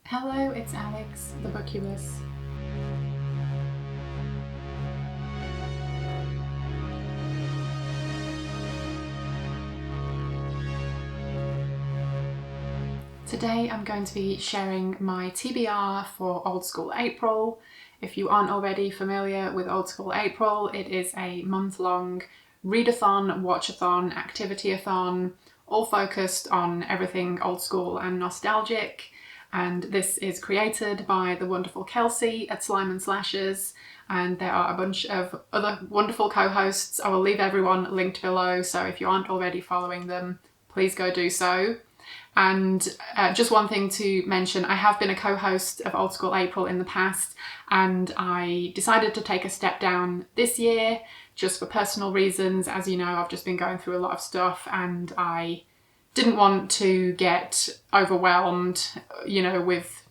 Hello, it's Alex, the Bookubus. Today I'm going to be sharing my TBR for Old School April. If you aren't already familiar with Old School April, it is a month-long readathon, watchathon, activity-a-thon, all focused on everything old school and nostalgic. And this is created by the wonderful Kelsi at Slime and Slashes, and there are a bunch of other wonderful co-hosts. I will leave everyone linked below, so if you aren't already following them, please go do so. And just one thing to mention, I have been a co-host of Old School April in the past, and I decided to take a step down this year just for personal reasons. As you know, I've just been going through a lot of stuff and I didn't want to get overwhelmed, with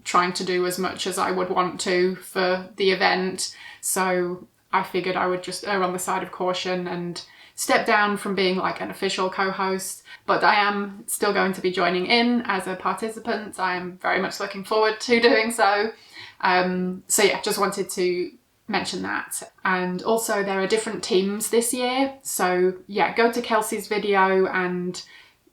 trying to do as much as I would want to for the event. So I figured I would just err on the side of caution and step down from being like an official co-host. But I am still going to be joining in as a participant. I am very much looking forward to doing so. So yeah, just wanted to mention that. And also there are different teams this year. So yeah, go to Kelsi's video and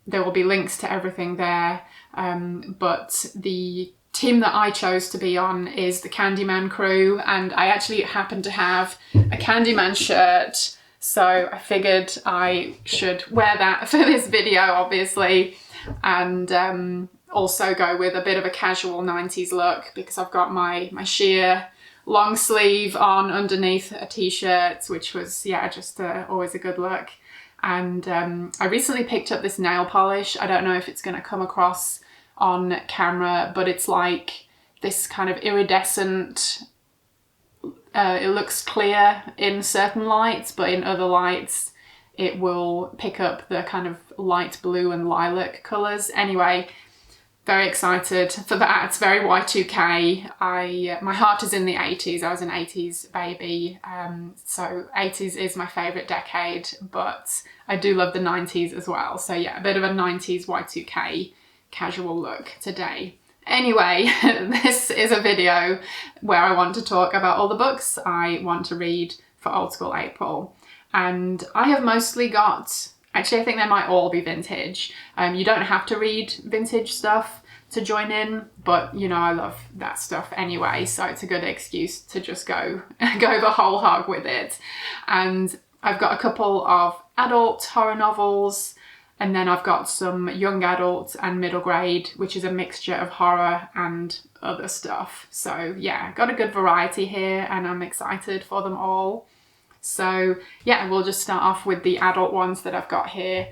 there will be links to everything there. But the team that I chose to be on is the Candyman crew, and I actually happen to have a Candyman shirt, so I figured I should wear that for this video, obviously, and also go with a bit of a casual 90s look because I've got my sheer long sleeve on underneath a t-shirt, which was, yeah, just always a good look. And I recently picked up this nail polish. I don't know if it's going to come across on camera, but it's like this kind of iridescent, it looks clear in certain lights, but in other lights it will pick up the kind of light blue and lilac colours. Anyway, very excited for that. It's very Y2K. My heart is in the 80s. I was an 80s baby, so 80s is my favourite decade, but I do love the 90s as well. So yeah, a bit of a 90s Y2K casual look today. Anyway, this is a video where I want to talk about all the books I want to read for Old School April. And I have mostly got, actually I think they might all be vintage. You don't have to read vintage stuff to join in, but I love that stuff anyway, so it's a good excuse to just go the whole hog with it. And I've got a couple of adult horror novels, and then I've got some young adult and middle grade, which is a mixture of horror and other stuff. So yeah, got a good variety here and I'm excited for them all. So yeah, we'll just start off with the adult ones that I've got here.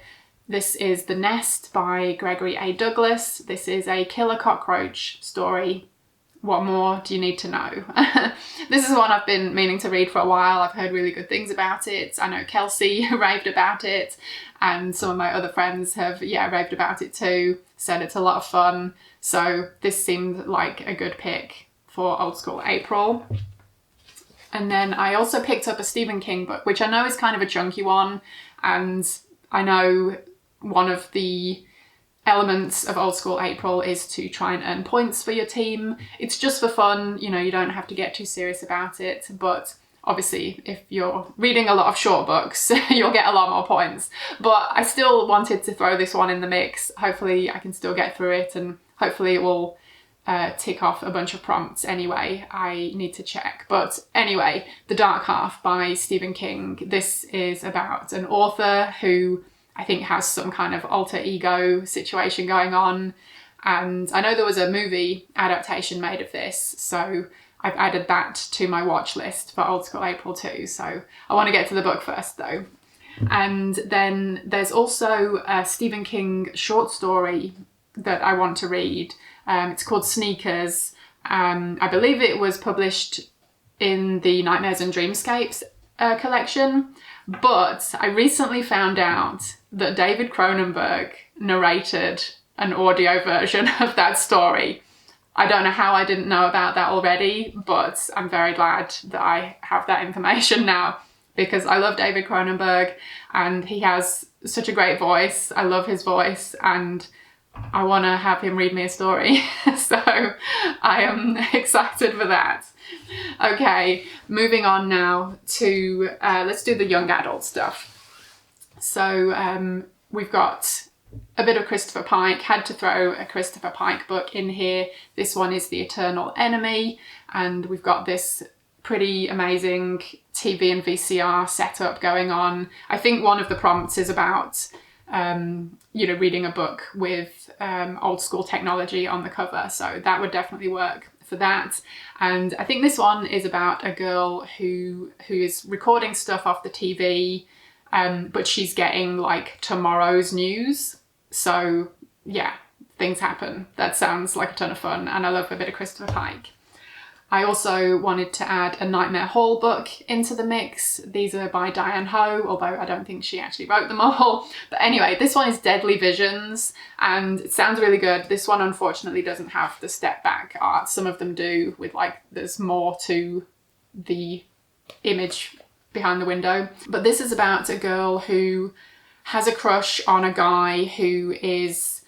This is The Nest by Gregory A. Douglas. This is a killer cockroach story. What more do you need to know? This is one I've been meaning to read for a while. I've heard really good things about it. I know Kelsi raved about it, and some of my other friends have, raved about it too, said it's a lot of fun. So this seemed like a good pick for Old School April. And then I also picked up a Stephen King book, which I know is kind of a chunky one, and I know one of the elements of Old School April is to try and earn points for your team. It's just for fun, you don't have to get too serious about it, but obviously if you're reading a lot of short books, you'll get a lot more points. But I still wanted to throw this one in the mix. Hopefully I can still get through it, and hopefully it will tick off a bunch of prompts anyway. I need to check. But anyway, The Dark Half by Stephen King. This is about an author who I think has some kind of alter ego situation going on. And I know there was a movie adaptation made of this, so I've added that to my watch list for Old School April too. So I want to get to the book first though. And then there's also a Stephen King short story that I want to read. It's called Sneakers. I believe it was published in the Nightmares and Dreamscapes collection, but I recently found out that David Cronenberg narrated an audio version of that story. I don't know how I didn't know about that already, but I'm very glad that I have that information now, because I love David Cronenberg and he has such a great voice. I love his voice and I want to have him read me a story. So I am excited for that. Okay, moving on now to, let's do the young adult stuff. So we've got a bit of Christopher Pike. Had to throw a Christopher Pike book in here. This one is The Eternal Enemy, and we've got this pretty amazing TV and VCR setup going on. I think one of the prompts is about reading a book with old school technology on the cover, so that would definitely work for that. And I think this one is about a girl who is recording stuff off the TV, but she's getting like tomorrow's news. So yeah, things happen. That sounds like a ton of fun, and I love a bit of Christopher Pike. I also wanted to add a Nightmare Hall book into the mix. These are by Diane Ho, although I don't think she actually wrote them all. But anyway, this one is Deadly Visions, and it sounds really good. This one unfortunately doesn't have the step back art. Some of them do, with like, there's more to the image behind the window. But this is about a girl who has a crush on a guy who is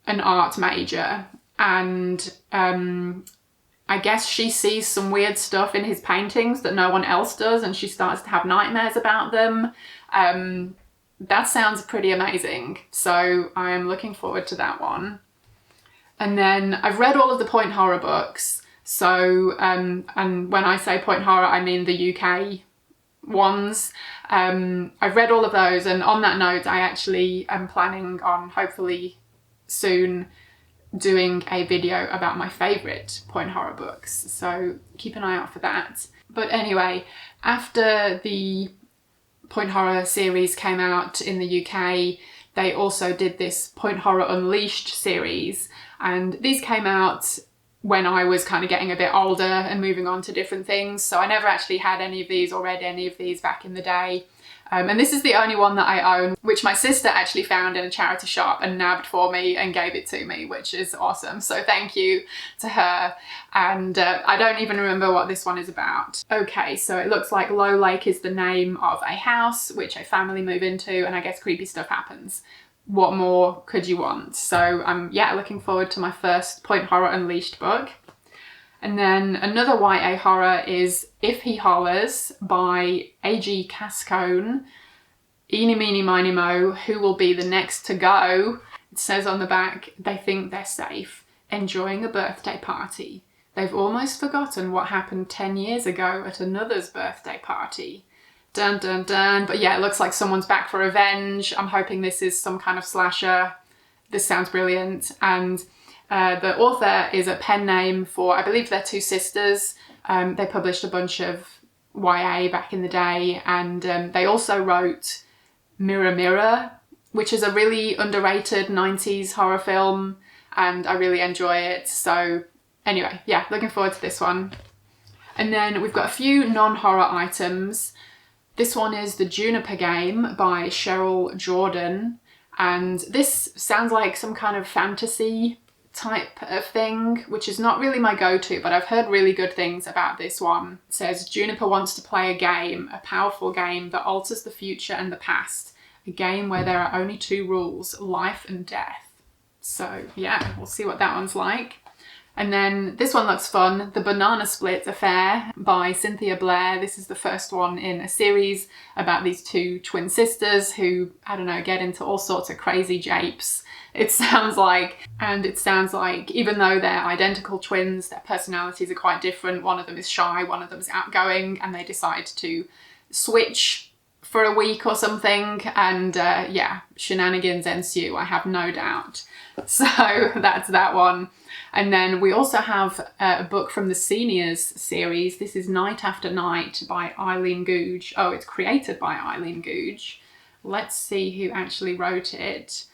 an art major, and I guess she sees some weird stuff in his paintings that no one else does, and she starts to have nightmares about them. That sounds pretty amazing, so I am looking forward to that one. And then I've read all of the point horror books, so and when I say point horror I mean the UK ones. I've read all of those, and on that note I actually am planning on hopefully soon doing a video about my favourite point horror books, so keep an eye out for that. But anyway, after the point horror series came out in the UK, they also did this Point Horror Unleashed series, and these came out when I was kind of getting a bit older and moving on to different things, so I never actually had any of these or read any of these back in the day. And this is the only one that I own, which my sister actually found in a charity shop and nabbed for me and gave it to me, which is awesome. So thank you to her. And I don't even remember what this one is about. Okay, so it looks like Low Lake is the name of a house which a family move into, and I guess creepy stuff happens. What more could you want? So I'm looking forward to my first Point Horror Unleashed book. And then another YA horror is If He Hollers by A.G. Cascone. Eeny, meeny, miny, mo, who will be the next to go? It says on the back, they think they're safe, enjoying a birthday party. They've almost forgotten what happened 10 years ago at another's birthday party. Dun, dun, dun. But yeah, it looks like someone's back for revenge. I'm hoping this is some kind of slasher. This sounds brilliant. And the author is a pen name for, I believe they're two sisters. They published a bunch of YA back in the day, and they also wrote Mirror Mirror, which is a really underrated 90s horror film, and I really enjoy it. So anyway, yeah, looking forward to this one. And then we've got a few non-horror items. This one is The Juniper Game by Cheryl Jordan, and this sounds like some kind of fantasy type of thing, which is not really my go-to, but I've heard really good things about this one. It says, Juniper wants to play a game, a powerful game that alters the future and the past, a game where there are only two rules, life and death. So yeah, we'll see what that one's like. And then this one looks fun, The Banana Split Affair by Cynthia Blair. This is the first one in a series about these two twin sisters who, I don't know, get into all sorts of crazy japes. It sounds like even though they're identical twins, their personalities are quite different. One of them is shy, one of them is outgoing, and they decide to switch for a week or something, and shenanigans ensue, I have no doubt. So that's that one. And then we also have a book from the Seniors series. This is Night After Night by Eileen Googe. Oh, it's created by Eileen Googe. Let's see who actually wrote it.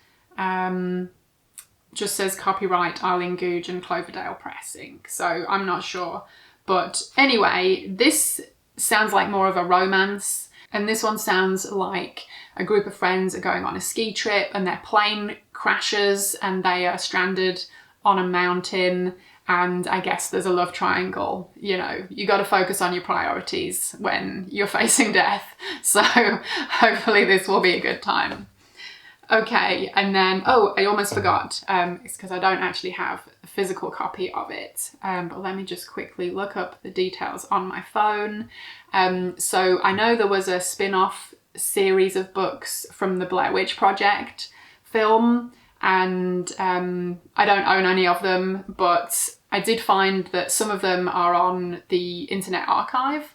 Just says copyright Eileen Googe and Cloverdale Press Inc. So I'm not sure. But anyway, this sounds like more of a romance. And this one sounds like a group of friends are going on a ski trip and their plane crashes and they are stranded on a mountain, and I guess there's a love triangle. You know, you got to focus on your priorities when you're facing death. So hopefully this will be a good time. Okay, and then, oh, I almost forgot. It's because I don't actually have a physical copy of it. But let me just quickly look up the details on my phone. So I know there was a spin-off series of books from the Blair Witch Project film, and I don't own any of them, but I did find that some of them are on the Internet Archive.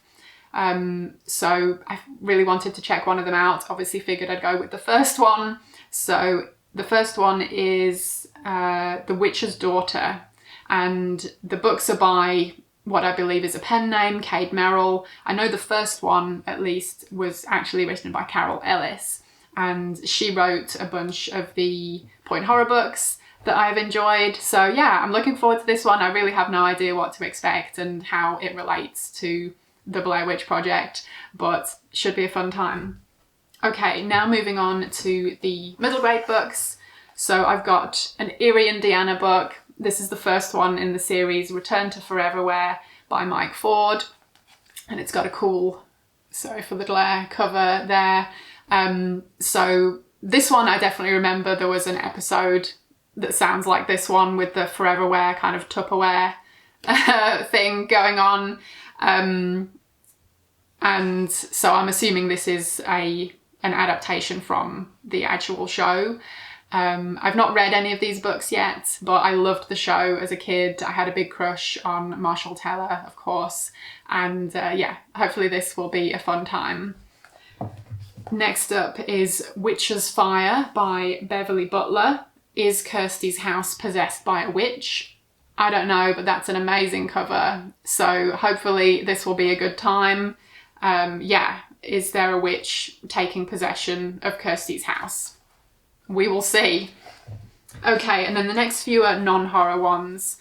So I really wanted to check one of them out. Obviously figured I'd go with the first one. So the first one is The Witch's Daughter, and the books are by what I believe is a pen name, Cade Merrill. I know the first one, at least, was actually written by Carol Ellis, and she wrote a bunch of the point horror books that I've enjoyed. So yeah, I'm looking forward to this one. I really have no idea what to expect and how it relates to the Blair Witch Project, but should be a fun time. Okay, now moving on to the middle grade books. So I've got an Eerie Indiana book. This is the first one in the series, Return to Foreverwhere by Mike Ford. And it's got a cool, sorry for the glare, cover there. So this one I definitely remember there was an episode that sounds like this one with the Foreverwhere kind of Tupperware thing going on. And so I'm assuming this is an adaptation from the actual show. I've not read any of these books yet, but I loved the show as a kid. I had a big crush on Marshall Teller, of course. And yeah, hopefully this will be a fun time. Next up is Witch's Fire by Beverly Butler. Is Kirsty's house possessed by a witch? I don't know, but that's an amazing cover. So hopefully this will be a good time. Yeah, is there a witch taking possession of Kirsty's house? We will see. Okay, and then the next few are non-horror ones.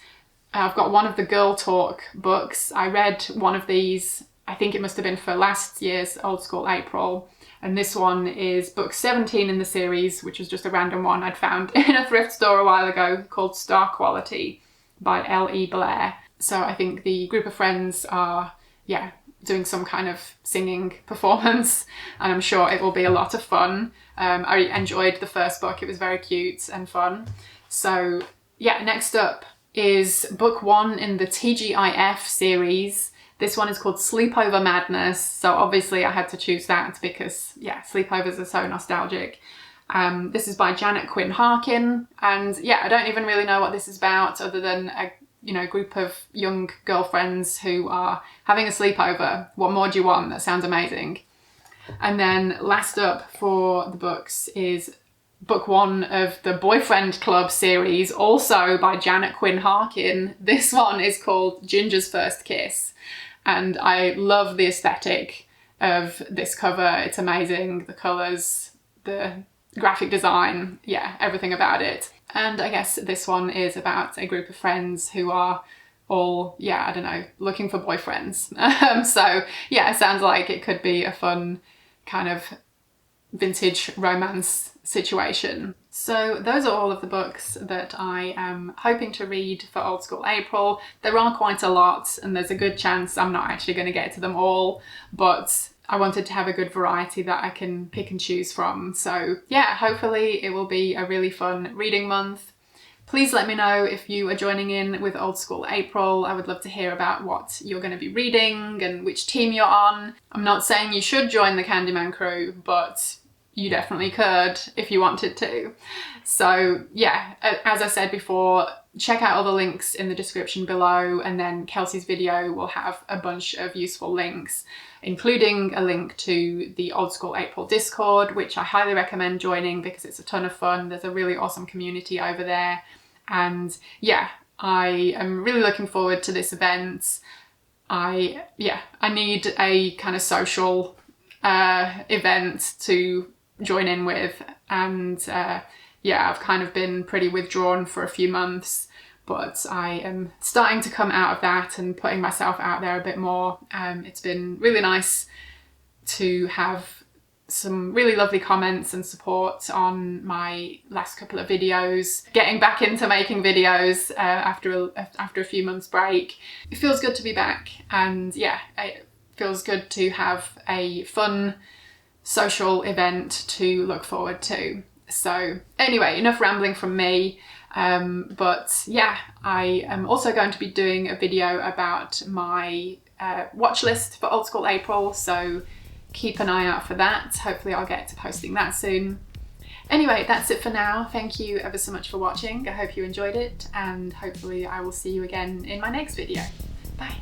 I've got one of the Girl Talk books. I read one of these, I think it must have been for last year's Old School April. And this one is book 17 in the series, which was just a random one I'd found in a thrift store a while ago, called Star Quality by L.E. Blair. So I think the group of friends are, yeah, doing some kind of singing performance, and I'm sure it will be a lot of fun. I enjoyed the first book. It was very cute and fun. So yeah, next up is book 1 in the TGIF series. This one is called Sleepover Madness. So obviously I had to choose that because yeah, sleepovers are so nostalgic. This is by Janet Quinn Harkin, and yeah, I don't even really know what this is about other than a group of young girlfriends who are having a sleepover. What more do you want? That sounds amazing. And then last up for the books is book 1 of the Boyfriend Club series, also by Janet Quinn Harkin. This one is called Ginger's First Kiss, and I love the aesthetic of this cover. It's amazing. The colours, the graphic design, yeah, everything about it. And I guess this one is about a group of friends who are all, yeah, I don't know, looking for boyfriends. So yeah, it sounds like it could be a fun kind of vintage romance situation. So those are all of the books that I am hoping to read for Old School April. There are quite a lot, and there's a good chance I'm not actually going to get to them all, but I wanted to have a good variety that I can pick and choose from. So yeah, hopefully it will be a really fun reading month. Please let me know if you are joining in with Old School April. I would love to hear about what you're going to be reading and which team you're on. I'm not saying you should join the Candyman crew, but you definitely could if you wanted to. So yeah, as I said before, check out all the links in the description below, and then Kelsi's video will have a bunch of useful links, including a link to the Old School April Discord, which I highly recommend joining because it's a ton of fun. There's a really awesome community over there. And yeah, I am really looking forward to this event. I need a kind of social event to join in with, and yeah, I've kind of been pretty withdrawn for a few months, but I am starting to come out of that and putting myself out there a bit more. It's been really nice to have some really lovely comments and support on my last couple of videos. Getting back into making videos after a few months break. It feels good to be back, and yeah, it feels good to have a fun social event to look forward to. So anyway, enough rambling from me. But yeah, I am also going to be doing a video about my watch list for Old School April, so keep an eye out for that. Hopefully I'll get to posting that soon. Anyway, that's it for now. Thank you ever so much for watching. I hope you enjoyed it, and hopefully I will see you again in my next video. Bye.